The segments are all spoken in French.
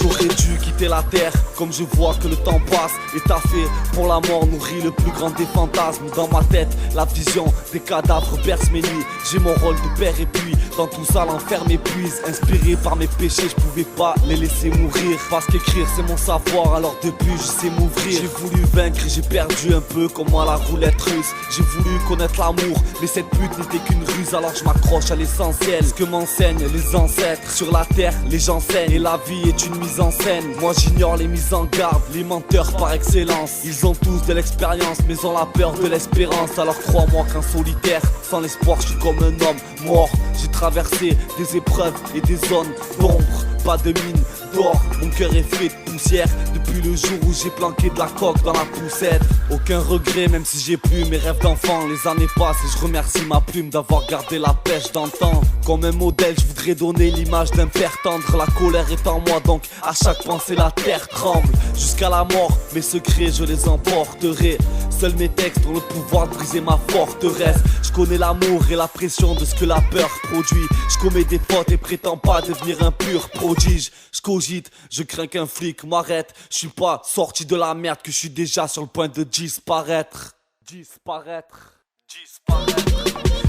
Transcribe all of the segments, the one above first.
J'aurais dû quitter la terre, comme je vois que le temps passe. Et t'as fait pour la mort nourrit le plus grand des fantasmes. Dans ma tête, la vision des cadavres berce mes nuits. J'ai mon rôle de père et puis dans tout ça l'enfer m'épuise. Inspiré par mes péchés, je pouvais pas les laisser mourir. Parce qu'écrire c'est mon savoir, alors depuis je sais m'ouvrir. J'ai voulu vaincre et j'ai perdu un peu comme à la roulette russe. J'ai voulu connaître l'amour, mais cette pute n'était qu'une ruse. Alors je m'accroche à l'essentiel, ce que m'enseignent les ancêtres. Sur la terre, les gens saignent et la vie est une mise en scène. Moi j'ignore les mises en garde, les menteurs par excellence. Ils ont tous de l'expérience, mais ont la peur de l'espérance. Alors crois-moi qu'un solitaire, sans l'espoir je suis comme un homme mort. J'ai traversé des épreuves et des zones d'ombre. Pas de mine d'or, mon cœur est fait de poussière. Depuis le jour où j'ai planqué de la coque dans la poussette. Aucun regret même si j'ai plus mes rêves d'enfant. Les années passent et je remercie ma plume d'avoir gardé la pêche d'antan. Comme un modèle je voudrais donner l'image d'un père tendre. La colère est en moi donc à chaque pensée la terre tremble. Jusqu'à la mort mes secrets je les emporterai. Seuls mes textes ont le pouvoir de briser ma forteresse. Je connais l'amour et la pression de ce que la peur produit. Je commets des fautes et prétends pas devenir un pur prodige. Je cogite, je crains qu'un flic m'arrête. Je suis pas sorti de la merde que je suis déjà sur le point de disparaître.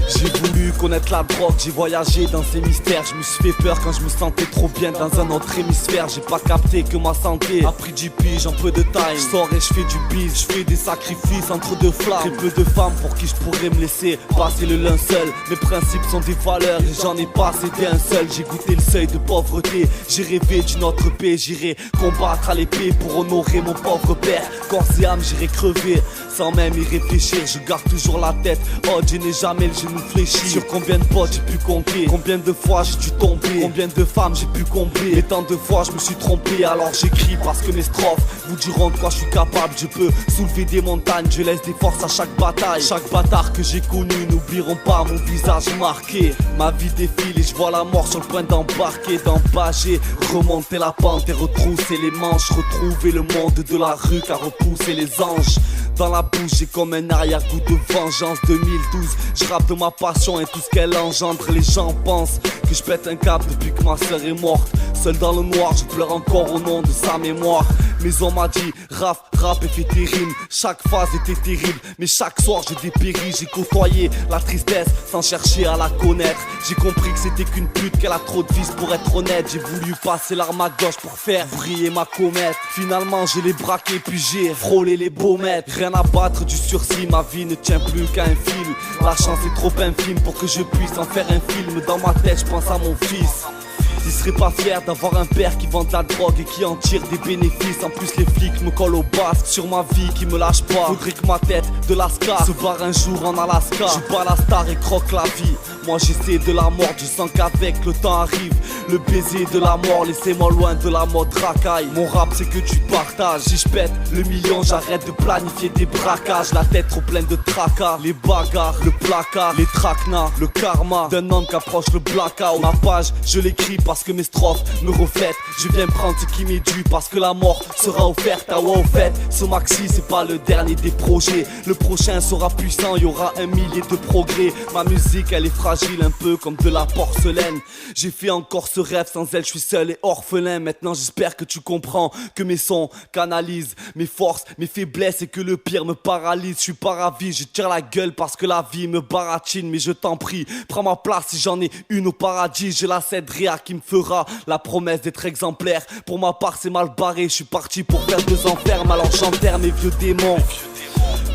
J'ai voulu connaître la drogue, j'ai voyagé dans ces mystères. Je me suis fait peur quand je me sentais trop bien dans un autre hémisphère. J'ai pas capté que ma santé a pris du pige en peu de time. Je sors et je fais du bise, je fais des sacrifices entre deux flammes. Très peu de femmes pour qui je pourrais me laisser passer le linceul. Mes principes sont des valeurs et j'en ai pas cédé un seul. J'ai goûté le seuil de pauvreté, j'ai rêvé d'une autre paix. J'irai combattre à l'épée pour honorer mon pauvre père. Corps et âme j'irai crever sans même y réfléchir. Je garde toujours la tête haute, je n'ai jamais le genou fléchi. Sur combien de potes j'ai pu compter, combien de fois j'ai dû tomber, combien de femmes j'ai pu combler. Et tant de fois je me suis trompé, alors j'écris parce que mes strophes vous diront de quoi je suis capable. Je peux soulever des montagnes, je laisse des forces à chaque bataille. Chaque bâtard que j'ai connu n'oublieront pas mon visage marqué. Ma vie défile et je vois la mort sur le point d'embarquer. Dans Bagé, remonter la pente et retrousser les manches. Retrouver le monde de la rue car repousser les anges. Dans la bouche j'ai comme un arrière-goût de vengeance. 2012, je rappe de ma passion et tout ce qu'elle engendre. Les gens pensent que je pète un câble depuis que ma sœur est morte. Seul dans le noir, je pleure encore au nom de sa mémoire. Mais on m'a dit, rap et fais tes rimes. Chaque phase était terrible, mais chaque soir je dépéris. J'ai côtoyé la tristesse sans chercher à la connaître. J'ai compris que c'était qu'une pute, qu'elle a trop de vices pour être honnête. J'ai voulu passer l'arme à gauche pour faire briller ma comète. Finalement je l'ai braqué puis j'ai frôlé les beaux mètres. Rien à battre du sursis, ma vie ne tient plus qu'à un fil. La chance est trop infime pour que je puisse en faire un film. Dans ma tête je pense à mon fils. Il serait pas fier d'avoir un père qui vend de la drogue et qui en tire des bénéfices. En plus les flics me collent au basque sur ma vie qui me lâche pas. Faudrait que ma tête de lascar se barre un jour en Alaska. Je bats la star et croque la vie. Moi j'essaie de la mort, je sens qu'avec le temps arrive le baiser de la mort. Laissez-moi loin de la mode racaille. Mon rap c'est que tu partages. Si je pète le million, j'arrête de planifier des braquages. La tête trop pleine de tracas, les bagarres, le placard, les traquenards, le karma d'un homme qui approche le blackout. Ma page je l'écris parce que mes strophes me reflètent. Je viens prendre ce qui m'est dû parce que la mort sera offerte à au fait. Ce maxi c'est pas le dernier des projets. Le prochain sera puissant, y aura un millier de progrès. Ma musique elle est fragile un peu comme de la porcelaine. J'ai fait encore ce rêve, sans elle je suis seul et orphelin. Maintenant j'espère que tu comprends que mes sons canalisent mes forces, mes faiblesses et que le pire me paralyse. Je suis pas ravi, je tire la gueule parce que la vie me baratine. Mais je t'en prie, prends ma place si j'en ai une au paradis. Je la céderai à qui me fera la promesse d'être exemplaire. Pour ma part c'est mal barré, je suis parti pour faire 2 enfermes. Alors j'enterre mes vieux démons.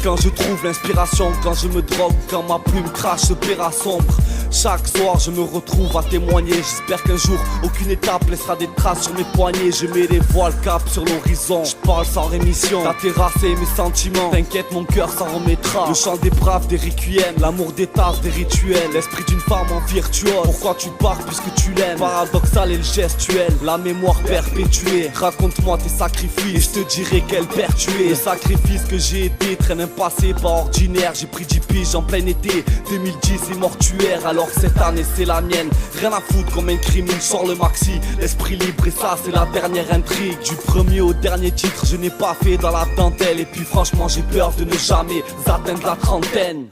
Quand je trouve l'inspiration, quand je me drogue, quand ma plume crache ce péra sombre. Chaque soir je me retrouve à témoigner. J'espère qu'un jour aucune étape laissera des traces sur mes poignets. Je mets les voiles cap sur l'horizon. Je parle sans rémission, t'as terrassé mes sentiments. T'inquiète mon cœur s'en remettra. Le chant des braves, des requiem, l'amour des tasses, des rituels. L'esprit d'une femme en virtuose. Pourquoi tu pars puisque tu l'aimes? Paradoxal et le gestuel, la mémoire perpétuée. Raconte-moi tes sacrifices et je te dirai quel père tu es. Les sacrifices que j'ai été traînent un passé pas ordinaire. J'ai pris 10 piges en plein été 2010 c'est mortuaire. Alors cette année c'est la mienne. Rien à foutre comme un crime, il sort le maxi. L'esprit libre et ça c'est la dernière intrigue. Du premier au dernier titre je n'ai pas fait dans la dentelle. Et puis franchement j'ai peur de ne jamais atteindre la trentaine.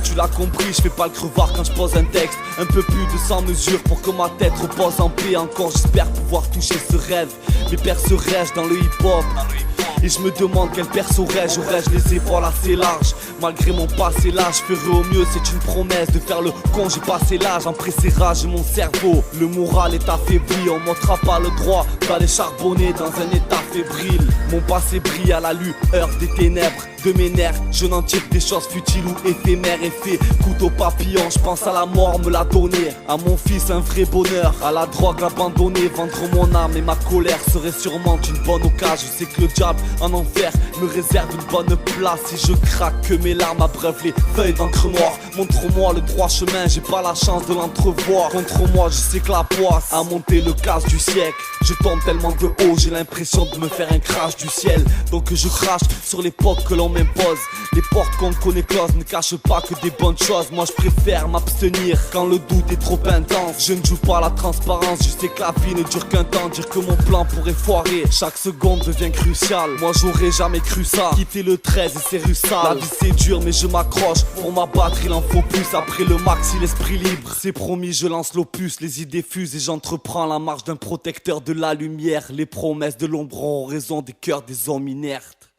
Tu tu l'as compris, je fais pas le crevard quand je pose un texte. Un peu plus de 100 mesures pour que ma tête repose en paix. Encore j'espère pouvoir toucher ce rêve. Mes pères se rêchent dans le hip-hop. Et je me demande quel perso aurais-je les épaules assez larges. Malgré mon passé là, je ferai au mieux, c'est une promesse de faire le con, j'ai passé l'âge. En pressérage mon cerveau, le moral est affaibli. On montrera pas le droit d'aller charbonner dans un état fébrile. Mon passé brille à la lueur des ténèbres de mes nerfs, je n'en tire que des choses futiles ou éphémères. Effet couteau papillon, je pense à la mort me l'a donné. À mon fils un vrai bonheur, à la drogue l'abandonner. Vendre mon âme et ma colère serait sûrement une bonne occasion. Je sais que le diable en enfer me réserve une bonne place. Si je craque que mes larmes abreuvent les feuilles d'encre noire. Montre-moi le droit chemin, j'ai pas la chance de l'entrevoir. Contre moi je sais que la poisse a monté le casse du siècle. Je tombe tellement de haut, j'ai l'impression de me faire un crash du ciel. Donc je crache sur l'époque que l'on m'impose. Les portes qu'on connaît closes ne cachent pas que des bonnes choses. Moi je préfère m'abstenir quand le doute est trop intense. Je ne joue pas la transparence, je sais que la vie ne dure qu'un temps. Dire que mon plan pourrait foirer, chaque seconde devient cruciale. Moi j'aurais jamais cru ça, quitter le 13 et ses rues sales. La vie c'est dur mais je m'accroche, pour m'abattre il en faut plus. Après le maxi l'esprit libre, c'est promis je lance l'opus. Les idées fusent et j'entreprends la marche d'un protecteur de la lumière. Les promesses de l'ombre ont raison des cœurs des hommes inertes.